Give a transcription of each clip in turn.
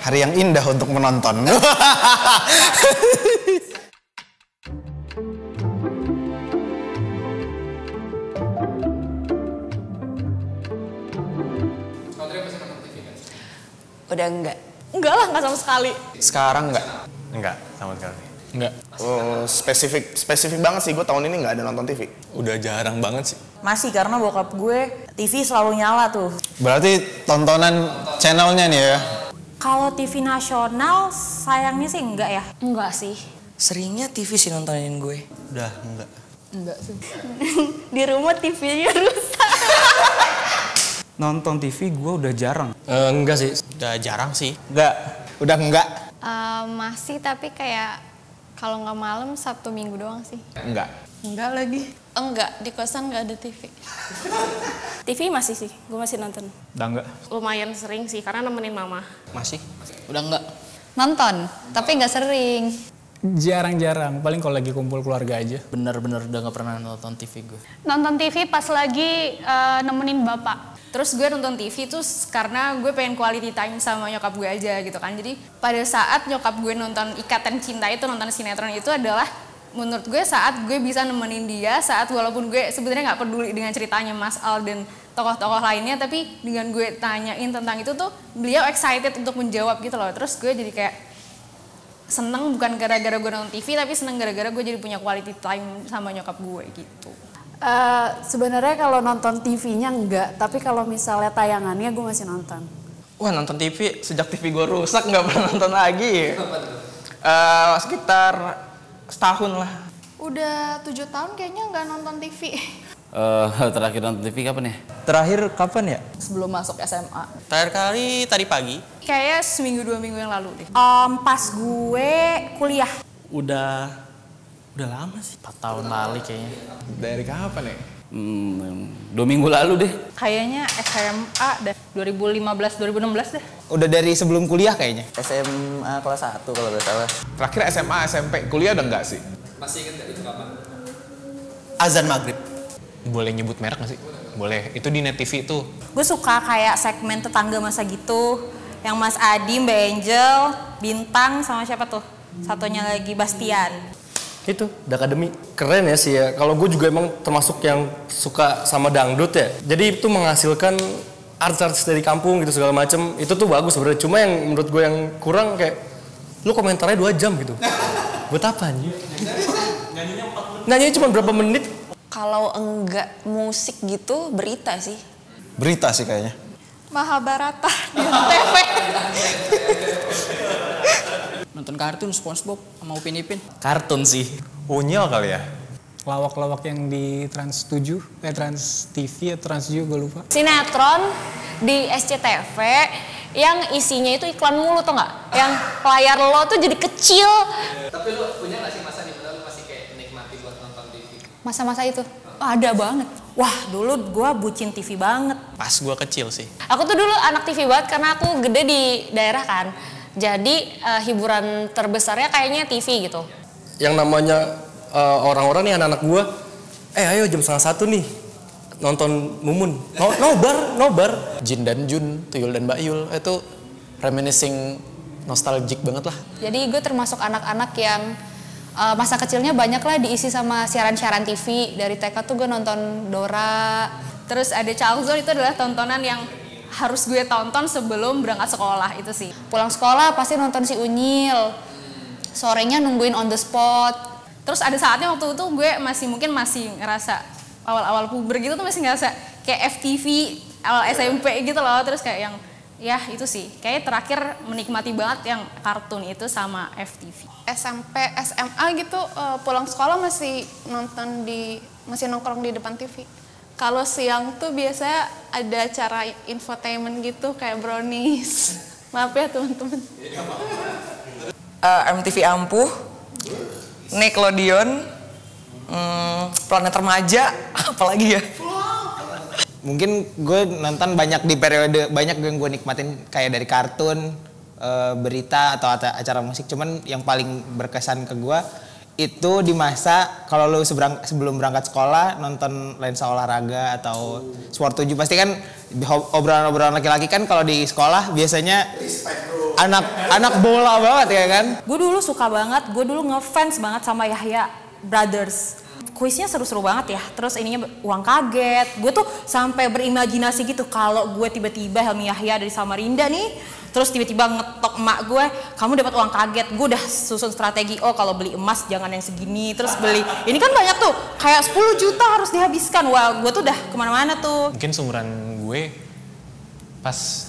Hari yang indah untuk menonton. Udah enggak? Enggak lah, enggak sama sekali. Sekarang enggak? Enggak, sama sekali. Enggak. Oh, spesifik banget sih, gue tahun ini nggak ada nonton TV. Udah jarang banget sih. Masih, karena bokap gue TV selalu nyala tuh. Berarti tontonan channelnya nih ya? Kalau TV nasional sayangnya sih enggak ya. Enggak sih. Seringnya TV sih nontonin gue. Udah enggak. Enggak sih. Di rumah TV-nya rusak. Nonton TV gue udah jarang. Enggak sih, udah jarang sih. Enggak. Udah enggak? Masih, tapi kayak kalau nggak malam Sabtu Minggu doang sih. Enggak. Enggak lagi. Enggak, di kosan nggak ada TV. TV masih sih, gue masih nonton. Udah enggak. Lumayan sering sih, karena nemenin mama. Masih? Udah enggak. Nonton, tapi nggak sering. Jarang-jarang, paling kalau lagi kumpul keluarga aja. Bener-bener udah nggak pernah nonton TV gue. Nonton TV pas lagi nemenin bapak. Terus gue nonton TV tuh karena gue pengen quality time sama nyokap gue aja gitu kan. Jadi pada saat nyokap gue nonton Ikatan Cinta itu, nonton sinetron itu adalah menurut gue saat gue bisa nemenin dia, saat walaupun gue sebenarnya nggak peduli dengan ceritanya Mas Al dan tokoh-tokoh lainnya, tapi dengan gue tanyain tentang itu tuh beliau excited untuk menjawab gitu loh. Terus gue jadi kayak seneng, bukan gara-gara gue nonton TV, tapi seneng gara-gara gue jadi punya quality time sama nyokap gue gitu. Sebenarnya kalau nonton TV-nya enggak, tapi kalau misalnya tayangannya gue masih nonton. Wah, nonton TV sejak TV gue rusak nggak pernah nonton lagi. Sekitar setahun lah. Udah 7 tahun kayaknya nggak nonton TV. Terakhir nonton TV kapan ya? Terakhir kapan ya? Sebelum masuk SMA. Terakhir kali tadi pagi. Kayaknya seminggu 2 minggu yang lalu deh. Pas gue kuliah. Udah lama sih. 4 tahun lalu kayaknya. Dari kapan ya? 2 minggu lalu deh. Kayaknya SMA dah, 2015-2016 dah. Udah dari sebelum kuliah kayaknya. SMA kelas 1 kalau nggak salah. Terakhir SMA, SMP, kuliah udah enggak sih? Azan maghrib. Boleh nyebut merek nggak sih? Boleh. Itu di Net TV tuh. Gue suka kayak segmen tetangga masa gitu. Yang Mas Adi, Mbak Angel, Bintang, sama siapa tuh? Satunya lagi Bastian. Itu, The Academy. Keren ya sih ya. Kalau gue juga emang termasuk yang suka sama dangdut ya. Jadi itu menghasilkan artis-artis dari kampung gitu segala macem. Itu tuh bagus sebenarnya. Cuma yang menurut gue yang kurang kayak lu komentarnya 2 jam gitu. Buat apa nih? Nyanyinya cuma berapa menit. Kalau enggak musik gitu, berita sih. Berita sih kayaknya. Mahabharata di TV. Nonton kartun SpongeBob sama Upin Ipin. Kartun sih. Unyil kali ya? Lawak-lawak yang di Trans 7, Trans TV atau Trans 7 gue lupa. Sinetron di SCTV yang isinya itu iklan mulu tuh nggak? Yang layar lo tuh jadi kecil. Tapi lo punya nggak sih masa di mana lo masih kayak nikmati buat nonton TV? Masa-masa itu ada banget. Wah, dulu gue bucin TV banget. Pas gue kecil sih. Aku tuh dulu anak TV banget karena aku gede di daerah kan. Jadi hiburan terbesarnya kayaknya TV gitu. Yang namanya orang-orang nih anak-anak gue, ayo jam 1:30 nih nonton Mumun. Nobar. Jin dan Jun, Tuyul dan Mbak Yul, itu reminiscing nostalgic banget lah. Jadi gue termasuk anak-anak yang masa kecilnya banyak lah diisi sama siaran-siaran TV. Dari TK tuh gue nonton Dora. Terus ada Chalzon, itu adalah tontonan yang harus gue tonton sebelum berangkat sekolah itu sih. Pulang sekolah pasti nonton si Unyil. Sorenya nungguin On the Spot. Terus ada saatnya waktu itu gue masih ngerasa awal-awal puber gitu tuh masih ngerasa kayak FTV awal SMP gitu loh. Terus kayak yang ya itu sih. Kayaknya terakhir menikmati banget yang kartun itu sama FTV. SMP, SMA gitu pulang sekolah masih nongkrong di depan TV. Kalau siang tuh biasanya ada acara infotainment gitu kayak brownies. Maaf ya teman-teman. MTV Ampuh, Nickelodeon, Planet Remaja, apalagi ya? Mungkin gue nonton banyak di periode, banyak yang gue nikmatin kayak dari kartun, berita atau acara musik. Cuman yang paling berkesan ke gue itu di masa kalau lu sebelum berangkat sekolah nonton lensa olahraga atau Sport 7 pasti kan obrolan-obrolan laki-laki kan kalau di sekolah biasanya anak bola banget ya kan. Gue dulu suka banget, gue dulu ngefans banget sama Yahya Brothers. Kuisnya seru-seru banget ya, terus ininya uang kaget. Gue tuh sampai berimajinasi gitu kalau gue tiba-tiba Helmi Yahya dari Samarinda nih, terus tiba-tiba ngetok emak gue, kamu dapat uang kaget. Gue udah susun strategi, oh kalau beli emas jangan yang segini, terus beli ini kan banyak tuh, kayak 10 juta harus dihabiskan. Wah, gue tuh udah kemana-mana tuh. Mungkin seumuran gue pas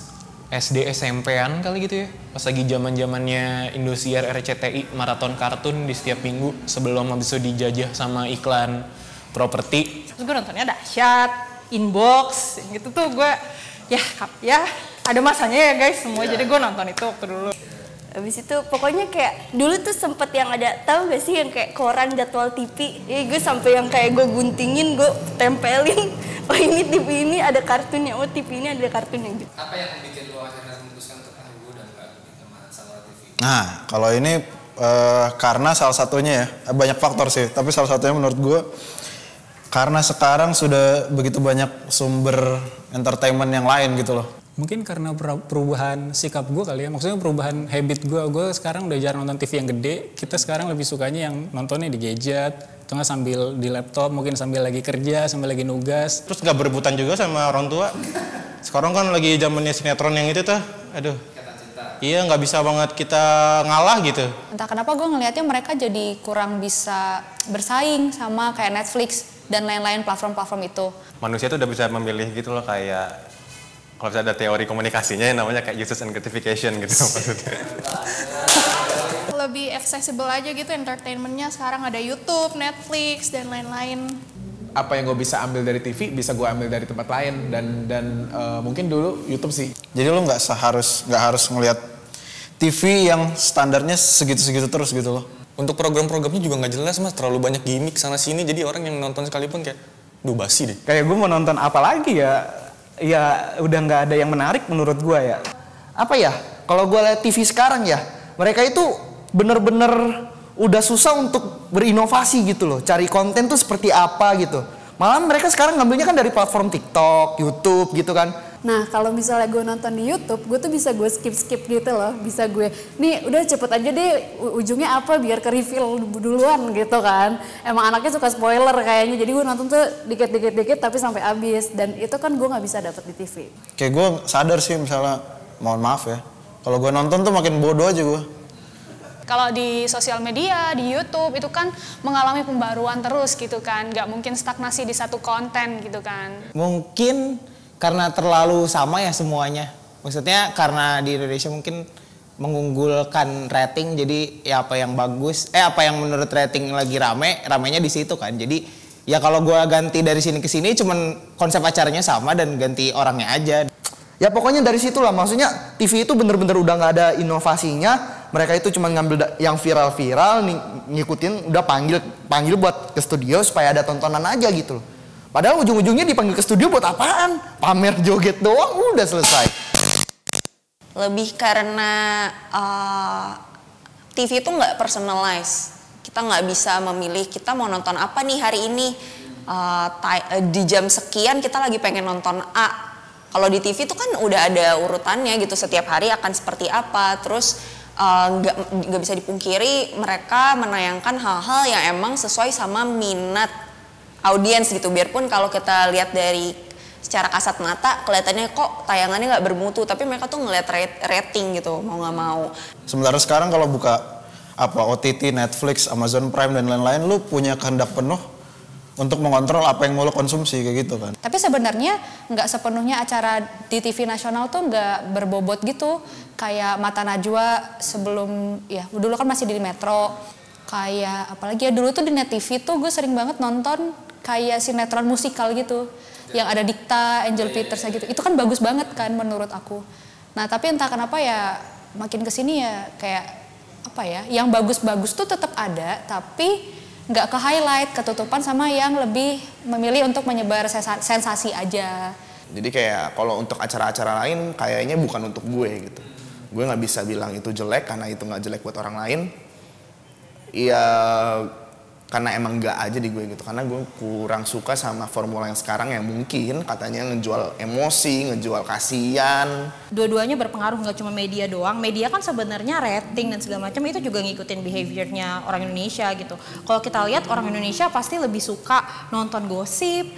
SD SMP-an kali gitu ya, pas lagi zaman-zamannya Indosiar RCTI maraton kartun di setiap minggu sebelum habis itu dijajah sama iklan properti. Terus gue nontonnya dahsyat, inbox gitu tuh gue ya ada masanya ya guys semua, jadi gue nonton itu waktu dulu. Habis itu pokoknya kayak dulu tuh sempet yang ada, tahu gak sih yang kayak koran jadwal TV, ya gue sampai yang kayak gue guntingin, gue tempelin, oh ini TV ini ada kartunnya, oh TV ini ada kartunnya gitu. Apa yang bikin lo akhirnya memutuskan untuk gue udah nggak gitu sama TV? Nah kalau ini karena salah satunya ya, banyak faktor sih, tapi salah satunya menurut gue karena sekarang sudah begitu banyak sumber entertainment yang lain gitu loh. Mungkin karena perubahan sikap gue kali ya, maksudnya perubahan habit gue. Gue sekarang udah jarang nonton TV yang gede, kita sekarang lebih sukanya yang nontonnya di gadget, atau nggak sambil di laptop, mungkin sambil lagi kerja, sambil lagi nugas. Terus gak berebutan juga sama orang tua. Sekarang kan lagi zamannya sinetron yang itu tuh, aduh. Iya nggak bisa banget kita ngalah gitu. Entah kenapa gue ngelihatnya mereka jadi kurang bisa bersaing sama kayak Netflix dan lain-lain platform-platform itu. Manusia tuh udah bisa memilih gitu loh, kayak kalau bisa ada teori komunikasinya yang namanya kayak uses and gratification gitu maksudnya. Lebih accessible aja gitu entertainmentnya, sekarang ada YouTube, Netflix, dan lain-lain. Apa yang gue bisa ambil dari TV bisa gue ambil dari tempat lain, dan mungkin dulu YouTube sih. Jadi lo nggak harus ngelihat TV yang standarnya segitu-segitu terus gitu loh. Untuk program-programnya juga nggak jelas mas, terlalu banyak gimmick sana sini, jadi orang yang nonton sekalipun kayak, duh basi deh. Kayak gue mau nonton apa lagi ya udah nggak ada yang menarik menurut gue ya. Apa ya, kalau gue lihat TV sekarang ya, mereka itu bener-bener udah susah untuk berinovasi gitu loh, cari konten tuh seperti apa gitu. Malah mereka sekarang ngambilnya kan dari platform TikTok, YouTube gitu kan. Nah kalau misalnya gue nonton di YouTube, gue tuh bisa gue skip gitu loh. Bisa gue, nih udah cepet aja deh ujungnya apa biar ke reveal duluan gitu kan. Emang anaknya suka spoiler kayaknya, jadi gue nonton tuh dikit tapi sampai habis. Dan itu kan gue gak bisa dapet di TV. Kayak gue sadar sih misalnya, mohon maaf ya, kalau gue nonton tuh makin bodoh aja gue. Kalau di sosial media, di YouTube itu kan mengalami pembaruan terus gitu kan, nggak mungkin stagnasi di satu konten gitu kan. Mungkin karena terlalu sama ya semuanya. Maksudnya karena di Indonesia mungkin mengunggulkan rating, jadi ya apa yang bagus, apa yang menurut rating lagi ramenya di situ kan. Jadi ya kalau gue ganti dari sini ke sini cuman konsep acaranya sama dan ganti orangnya aja. Ya pokoknya dari situlah, maksudnya TV itu bener-bener udah nggak ada inovasinya. Mereka itu cuma ngambil yang viral-viral, ngikutin, udah panggil buat ke studio supaya ada tontonan aja gitu loh. Padahal ujung-ujungnya dipanggil ke studio buat apaan? Pamer joget doang, udah selesai. Lebih karena TV itu nggak personalize. Kita nggak bisa memilih kita mau nonton apa nih hari ini. Di jam sekian kita lagi pengen nonton A. Kalau di TV itu kan udah ada urutannya gitu, setiap hari akan seperti apa. Terus nggak bisa dipungkiri mereka menayangkan hal-hal yang emang sesuai sama minat audiens gitu. Biarpun kalau kita lihat dari secara kasat mata kelihatannya kok tayangannya nggak bermutu, tapi mereka tuh ngeliat rating gitu, mau nggak mau. Sementara sekarang kalau buka OTT, Netflix, Amazon Prime dan lain-lain, lu punya kehendak penuh untuk mengontrol apa yang mau lo konsumsi kayak gitu kan. Tapi sebenarnya nggak sepenuhnya acara di TV nasional tuh nggak berbobot gitu. Kayak Mata Najwa sebelum, ya dulu kan masih di Metro. Kayak apalagi ya dulu tuh di Net TV tuh gue sering banget nonton kayak sinetron musikal gitu. Yang ada Dikta, Angel Peters gitu. Itu kan bagus banget kan menurut aku. Nah tapi entah kenapa ya makin kesini ya kayak apa ya, yang bagus-bagus tuh tetap ada tapi nggak ke highlight, ketutupan sama yang lebih memilih untuk menyebar sensasi aja. Jadi kayak kalau untuk acara-acara lain kayaknya bukan untuk gue gitu. Gue nggak bisa bilang itu jelek karena itu nggak jelek buat orang lain. Ya karena emang nggak aja di gue gitu, karena gue kurang suka sama formula yang sekarang yang mungkin katanya ngejual emosi, ngejual kasihan. Dua-duanya berpengaruh, nggak cuma media doang. Media kan sebenarnya rating dan segala macam itu juga ngikutin behaviornya orang Indonesia gitu. Kalau kita lihat orang Indonesia pasti lebih suka nonton gosip,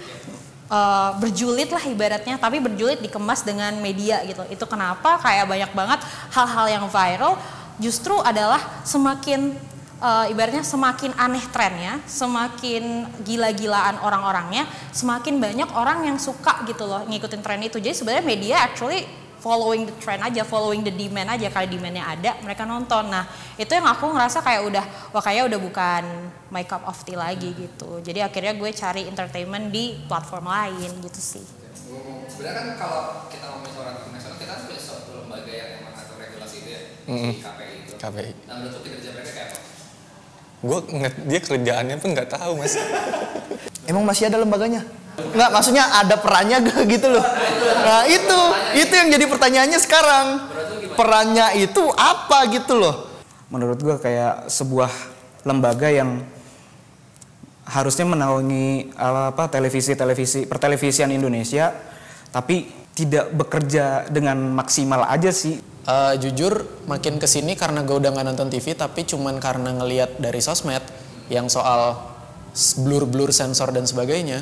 berjulit lah ibaratnya, tapi berjulit dikemas dengan media gitu. Itu kenapa kayak banyak banget hal-hal yang viral justru adalah semakin ibaratnya semakin aneh trennya, semakin gila-gilaan orang-orangnya, semakin banyak orang yang suka gitu loh ngikutin tren itu. Jadi sebenarnya media actually following the trend aja, following the demand aja. Kalau demandnya ada, mereka nonton. Nah itu yang aku ngerasa kayak kayaknya udah bukan my cup of tea lagi gitu. Jadi akhirnya gue cari entertainment di platform lain gitu sih. Sebenarnya kan kalau kita ngomongin soal ranking nasional, kita kan punya suatu lembaga yang emang ngatur regulasi itu ya, si KPI itu. KPI. Nah menurut kinerja mereka kayak apa? Gue ngeliat dia kerjaannya pun nggak tahu mas. Emang masih ada lembaganya? Enggak, maksudnya ada perannya gak gitu loh. Nah itu yang jadi pertanyaannya sekarang. Perannya itu apa gitu loh. Menurut gue kayak sebuah lembaga yang harusnya menaungi pertelevisian Indonesia, tapi tidak bekerja dengan maksimal aja sih. Jujur makin kesini karena gue udah nggak nonton TV, tapi cuman karena ngelihat dari sosmed yang soal blur sensor dan sebagainya,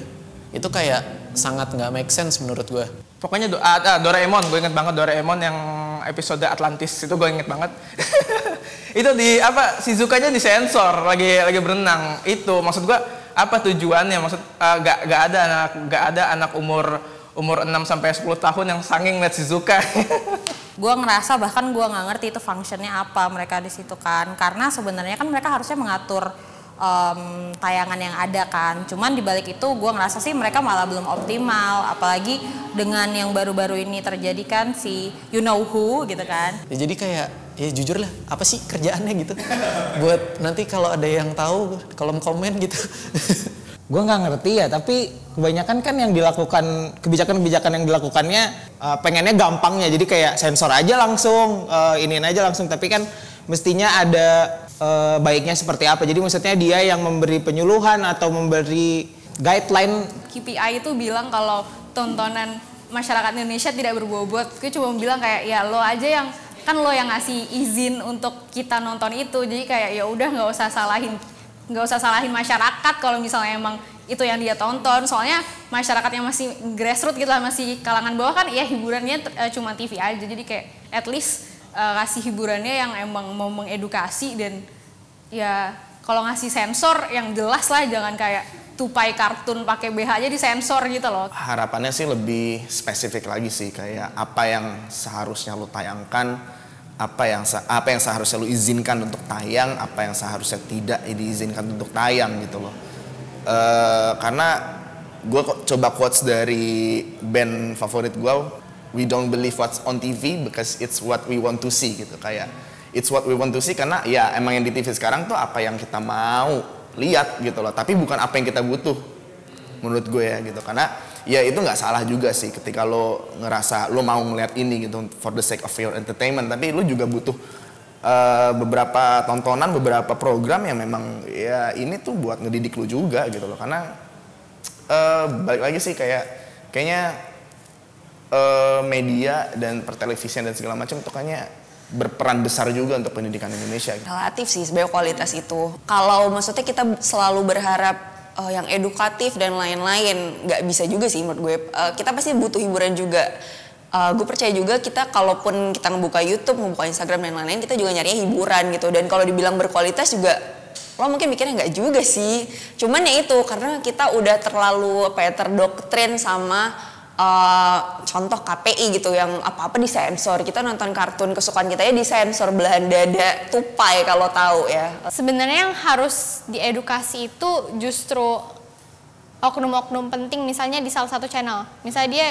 itu kayak sangat nggak make sense menurut gue. Pokoknya Doraemon, gue inget banget Doraemon yang episode Atlantis itu gue inget banget. Itu Shizukanya disensor lagi berenang. Itu maksud gue apa tujuannya? Maksud nggak ada anak umur 6 sampai 10 tahun yang sanging liat Shizuka. Gue ngerasa bahkan gue nggak ngerti itu functionnya apa mereka di situ kan, karena sebenarnya kan mereka harusnya mengatur tayangan yang ada kan. Cuman dibalik itu gue ngerasa sih mereka malah belum optimal, apalagi dengan yang baru-baru ini terjadi kan si you know who gitu kan. Ya, jadi kayak ya jujur lah apa sih kerjaannya gitu. Buat nanti kalau ada yang tahu kolom komen gitu. Gue nggak ngerti ya, tapi kebanyakan kan yang dilakukan, kebijakan-kebijakan yang dilakukannya pengennya gampangnya, jadi kayak sensor aja langsung, iniin aja langsung, tapi kan mestinya ada baiknya seperti apa. Jadi maksudnya dia yang memberi penyuluhan atau memberi guideline. KPI itu bilang kalau tontonan masyarakat Indonesia tidak berbobot. Gue cuma bilang kayak ya lo aja yang, kan lo yang ngasih izin untuk kita nonton itu, jadi kayak ya udah nggak usah salahin masyarakat kalau misalnya emang itu yang dia tonton. Soalnya masyarakat yang masih grassroots gitu lah, masih kalangan bawah kan ya hiburannya cuma TV aja. Jadi kayak at least kasih hiburannya yang emang mau mengedukasi, dan ya kalau ngasih sensor yang jelas lah, jangan kayak tupai kartun pakai BH aja disensor gitu loh. Harapannya sih lebih spesifik lagi sih, kayak apa yang seharusnya lo tayangkan, apa yang seharusnya lo izinkan untuk tayang, apa yang seharusnya tidak diizinkan untuk tayang gitu loh. Karena gue coba quotes dari band favorit gue, we don't believe what's on TV because it's what we want to see gitu. Kayak it's what we want to see karena ya emang yang di TV sekarang tuh apa yang kita mau lihat gitu loh, tapi bukan apa yang kita butuh menurut gue ya gitu. Karena ya itu nggak salah juga sih ketika lo ngerasa lo mau ngeliat ini gitu for the sake of your entertainment, tapi lo juga butuh beberapa tontonan, beberapa program yang memang ya ini tuh buat ngedidik lo juga gitu loh. Karena balik lagi sih kayaknya media dan pertelevisian dan segala macam itu kayaknya berperan besar juga untuk pendidikan Indonesia. Relatif sih sebenarnya kualitas itu. Kalau maksudnya kita selalu berharap yang edukatif dan lain-lain, nggak bisa juga sih menurut gue. Kita pasti butuh hiburan juga. Gue percaya juga kita kalaupun kita ngebuka YouTube, ngebuka Instagram dan lain-lain, kita juga nyarinya hiburan gitu. Dan kalau dibilang berkualitas juga, lo mungkin mikirnya nggak juga sih. Cuman ya itu karena kita udah terlalu terdoktrin sama contoh KPI gitu yang apa-apa disensor. Kita nonton kartun kesukaan kita ya disensor, belahan dada, tupai kalau tahu ya. Sebenarnya yang harus diedukasi itu justru oknum-oknum penting, misalnya di salah satu channel. Misalnya dia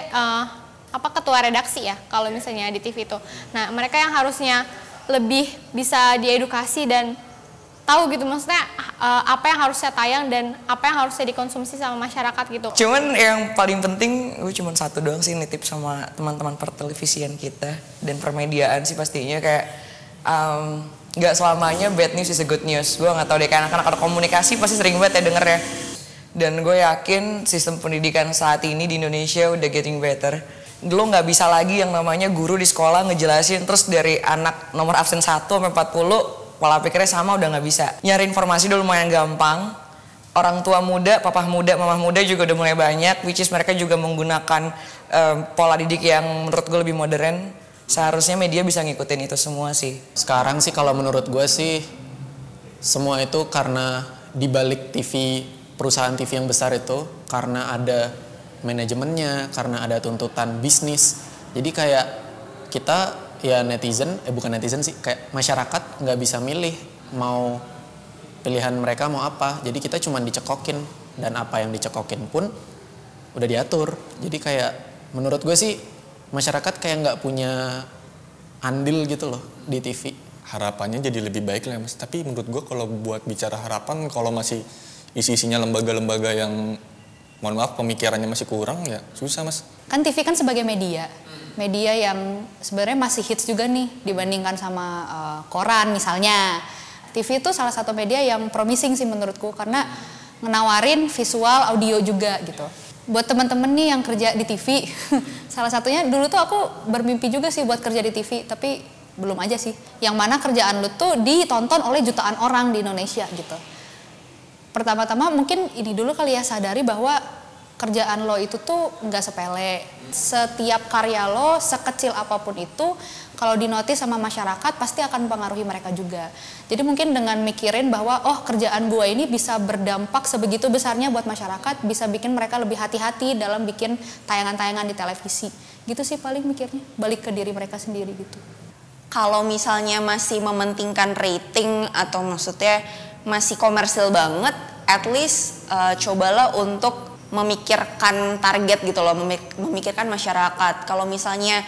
ketua redaksi ya kalau misalnya di TV itu. Nah, mereka yang harusnya lebih bisa diedukasi dan tahu gitu maksudnya apa yang harusnya tayang dan apa yang harusnya dikonsumsi sama masyarakat gitu. Cuman yang paling penting gue cuma satu doang sih nitip sama teman-teman pertelevisian kita dan permediaan sih pastinya kayak nggak selamanya bad news is a good news. Gue nggak tahu deh, kayak anak-anak komunikasi pasti sering banget ya denger ya. Dan gue yakin sistem pendidikan saat ini di Indonesia udah getting better. Lo nggak bisa lagi yang namanya guru di sekolah ngejelasin terus dari anak nomor absen 1 sampai 40 pola pikirnya sama, udah nggak bisa. Nyari informasi udah lumayan gampang. Orang tua muda, papa muda, mama muda juga udah mulai banyak, which is mereka juga menggunakan pola didik yang menurut gue lebih modern. Seharusnya media bisa ngikutin itu semua sih. Sekarang sih kalau menurut gue sih semua itu karena dibalik TV, perusahaan TV yang besar itu karena ada manajemennya, karena ada tuntutan bisnis. Jadi kayak kita ya netizen, bukan netizen sih, kayak masyarakat nggak bisa milih mau pilihan mereka mau apa. Jadi kita cuma dicekokin, dan apa yang dicekokin pun udah diatur. Jadi kayak menurut gue sih masyarakat kayak nggak punya andil gitu loh di TV. Harapannya jadi lebih baik lah Mas. Tapi menurut gue kalau buat bicara harapan, kalau masih isi-isinya lembaga-lembaga yang mohon maaf pemikirannya masih kurang ya susah Mas. Kan TV kan sebagai media yang sebenarnya masih hits juga nih dibandingkan sama koran misalnya. TV itu salah satu media yang promising sih menurutku karena ngenawarin visual, audio juga gitu. Buat temen-temen nih yang kerja di TV, salah satunya dulu tuh aku bermimpi juga sih buat kerja di TV, tapi belum aja sih. Yang mana kerjaan lu tuh ditonton oleh jutaan orang di Indonesia gitu. Pertama-tama mungkin ini dulu kali ya, sadari bahwa kerjaan lo itu tuh nggak sepele. Setiap karya lo sekecil apapun itu kalau dinotis sama masyarakat pasti akan mempengaruhi mereka juga. Jadi mungkin dengan mikirin bahwa oh kerjaan gue ini bisa berdampak sebegitu besarnya buat masyarakat, bisa bikin mereka lebih hati-hati dalam bikin tayangan-tayangan di televisi. Gitu sih paling mikirnya, balik ke diri mereka sendiri gitu. Kalau misalnya masih mementingkan rating atau maksudnya masih komersil banget, at least cobalah untuk memikirkan target gitu loh, memikirkan masyarakat. Kalau misalnya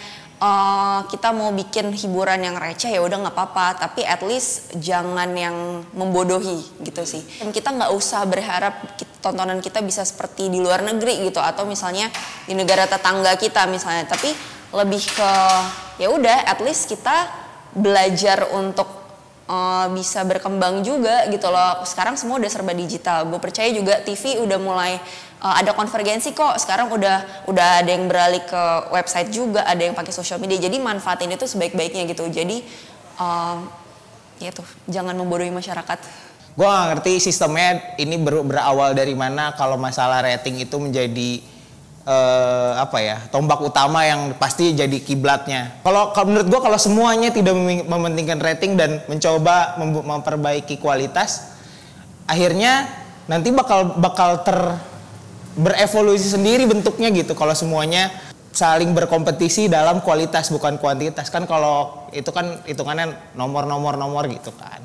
kita mau bikin hiburan yang receh ya udah nggak apa-apa, tapi at least jangan yang membodohi gitu sih. Dan kita nggak usah berharap tontonan kita bisa seperti di luar negeri gitu, atau misalnya di negara tetangga kita misalnya, tapi lebih ke ya udah at least kita belajar untuk bisa berkembang juga gitu loh. Sekarang semua udah serba digital. Gue percaya juga TV udah mulai ada konvergensi kok. Sekarang udah ada yang beralih ke website juga, ada yang pakai social media. Jadi manfaatin itu sebaik-baiknya gitu. Jadi ya tuh jangan membodohi masyarakat. Gue gak ngerti sistemnya ini berawal dari mana kalau masalah rating itu menjadi tombak utama yang pasti jadi kiblatnya. Kalau menurut gue kalau semuanya tidak mementingkan rating dan mencoba memperbaiki kualitas, akhirnya nanti bakal berevolusi sendiri bentuknya gitu. Kalau semuanya saling berkompetisi dalam kualitas bukan kuantitas, kan kalau itu kan hitungannya nomor gitu kan.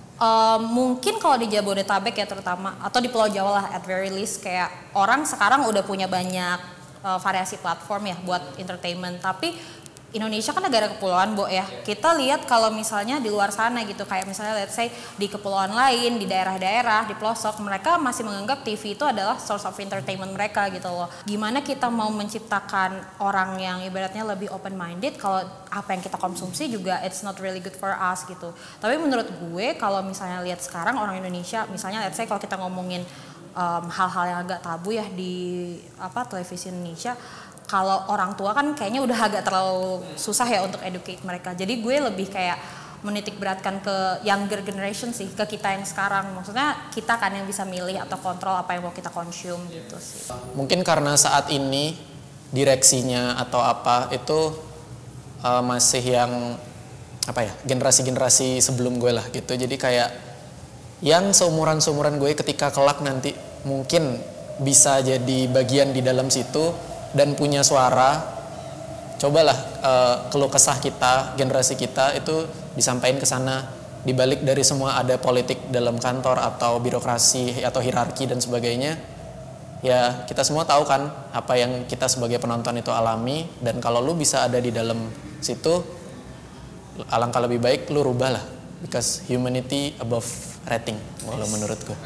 Mungkin kalau di Jabodetabek ya terutama, atau di Pulau Jawa lah at very least, kayak orang sekarang udah punya banyak variasi platform ya buat entertainment, tapi Indonesia kan negara kepulauan, Bo ya. Kita lihat kalau misalnya di luar sana gitu, kayak misalnya let's say di kepulauan lain, di daerah-daerah, di pelosok, mereka masih menganggap TV itu adalah source of entertainment mereka gitu loh. Gimana kita mau menciptakan orang yang ibaratnya lebih open minded kalau apa yang kita konsumsi juga it's not really good for us gitu. Tapi menurut gue kalau misalnya lihat sekarang orang Indonesia, misalnya let's say kalau kita ngomongin hal-hal yang agak tabu ya di televisi Indonesia, kalau orang tua kan kayaknya udah agak terlalu susah ya untuk educate mereka. Jadi gue lebih kayak menitik beratkan ke younger generation sih, ke kita yang sekarang. Maksudnya kita kan yang bisa milih atau kontrol apa yang mau kita consume gitu sih. Mungkin karena saat ini direksinya atau apa itu masih yang generasi-generasi sebelum gue lah gitu. Jadi kayak yang seumuran gue ketika kelak nanti mungkin bisa jadi bagian di dalam situ dan punya suara, cobalah keluh kesah kita, generasi kita itu disampaikan ke sana. Dibalik dari semua ada politik dalam kantor atau birokrasi atau hierarki dan sebagainya, ya kita semua tahu kan apa yang kita sebagai penonton itu alami, dan kalau lu bisa ada di dalam situ, alangkah lebih baik lu rubah lah, because humanity above rating kalau menurutku.